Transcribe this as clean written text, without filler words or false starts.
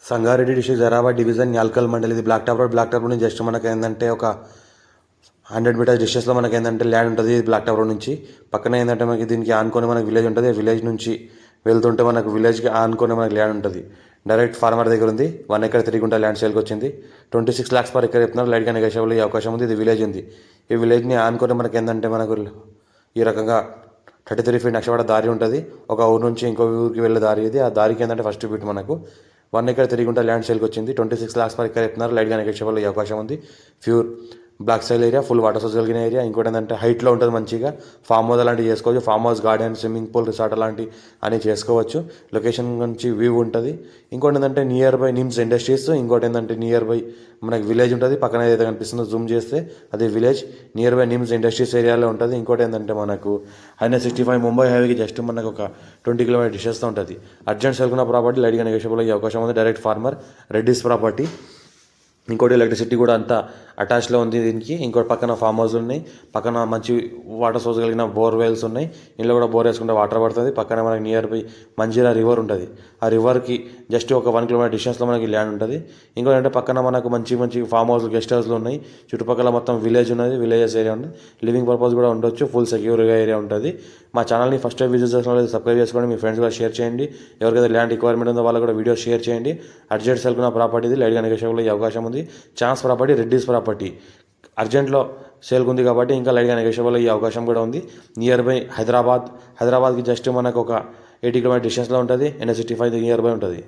Sangareddy district Zaheerabad division Yalkal mandal. ఇది black top road నుంచి just మనకి ఏంటంటే ఒక 100 మీటర్స్ డిస్టెన్స్లో మనకి ఏంటంటే ల్యాండ్ ఉంటుంది. ఇది బ్లాక్ టాప్ రోడ్ నుంచి పక్కన ఏంటంటే మనకి దీనికి ఆనుకొని మనకి విలేజ్ ఉంటుంది. విలేజ్ నుంచి వెళ్తుంటే మనకు విలేజ్కి ఆనుకొని మనకి ల్యాండ్ ఉంటుంది. డైరెక్ట్ ఫార్మర్ దగ్గర ఉంది. 1 ఎకర్ 3 గుంట ల్యాండ్ సేల్కి వచ్చింది. 26 lakhs per ఎకర్ చెప్తున్నారు. లైట్గా నెగోషియబుల్ అయ్యే అవకాశం ఉంది. ఇది విలేజ్ ఉంది. ఈ విలేజ్ని ఆనుకొని మనకి ఏంటంటే మనకు ఈ రకంగా 33 feet నక్షపడ దారి ఉంటుంది. ఒక ఊరు నుంచి ఇంకో ఊరికి వెళ్ళే దారి ఇది. ఆ దారికి ఏంటంటే ఫస్ట్ బిట్ మనకు 1 ఎకర్ 3 గుంట ల్యాండ్ సేల్కి వచ్చింది. 26 lakhs per ఎకర్ చెప్తున్నారు. లైట్గా నెగోషియబుల్ అయ్యే అవకాశం ఉంది. Pure black soil area, full water source కలిగిన ఏరియా. ఇంకోటి ఏంటంటే హైట్లో ఉంటుంది. మంచిగా ఫామ్ హౌస్ అలాంటివి చేసుకోవచ్చు. Farmhouse, garden, swimming pool, resort అలాంటివి అని చేసుకోవచ్చు. లొకేషన్ నుంచి వ్యూ ఉంటుంది. ఇంకోటి ఏంటంటే నియర్ బై నిమ్స్ ఇండస్ట్రీస్. ఇంకోటి ఏంటంటే నియర్ బై మనకి విలేజ్ ఉంటుంది. పక్కన ఏదైతే కనిపిస్తుందో జూమ్ చేస్తే అది village. Near by NIMS industries ఏరియాలో ఉంటుంది. ఇంకోటి ఏంటంటే మనకు I-65 ముంబై హైవేకి జస్ట్ మనకు ఒక 20 km డిస్టెన్స్తో ఉంటుంది. అర్జెంట్ సెల్కున్న ప్రాపర్టీ లైట్గా నెగోషియబుల్ అయ్యే అవకాశం ఉంది. Direct farmer, Reddy's property. ఇంకోటి ఎలక్ట్రిసిటీ కూడా అంతా అటాచ్లో ఉంది దీనికి. ఇంకోటి పక్కన ఫామ్ హౌస్ ఉన్నాయి. పక్కన మంచి వాటర్ సోర్స్ కలిగిన బోర్వెల్స్ ఉన్నాయి. ఇంట్లో కూడా బోర్ వేసుకుంటే వాటర్ పడుతుంది. పక్కన మనకి నియర్ బై మంజీరా రివర్ ఉంటుంది. ఆ రివర్కి జస్ట్ ఒక 1 km డిస్టెన్స్లో మనకి ల్యాండ్ ఉంటుంది. ఇంకోటి అంటే పక్కన మనకు మంచి మంచి ఫామ్ హౌస్, గెస్ట్ హౌస్లు ఉన్నాయి. చుట్టుపక్కల మొత్తం విలేజ్ ఉన్నది. విలేజెస్ ఏరియా ఉంది. లివింగ్ పర్పస్ కూడా ఉండొచ్చు. ఫుల్ సెక్యూర్గా ఏరియా ఉంటుంది. మా ఛానల్ని ఫస్ట్ టైం విజిట్ చేసిన వాళ్ళు సబ్స్క్రైబ్ చేసుకోండి. మీ ఫ్రెండ్స్ కూడా షేర్ చేయండి. ఎవరికైతే ల్యాండ్ రిక్వైర్మెంట్ ఉందో వాళ్ళు కూడా వీడియో షేర్ చేయండి. అర్జెంట్ సెల్కున్న ప్రాపర్టీ ఇది. లైట్గా నెగోషియబుల్ అయ్యే అవకాశం ఉంది. ఛాన్స్ ప్రాపర్టీ, రెడ్డిస్ ప్రాపర్టీ అర్జెంట్లో సేల్కి ఉంది కాబట్టి ఇంకా లైట్గా నెగోషియబుల్ అయ్యే అవకాశం కూడా ఉంది. నియర్ బై హైదరాబాద్కి జస్ట్ మనకు ఒక 80 km డిస్టెన్స్లో ఉంటుంది. NH-65 నియర్ బై ఉంటుంది.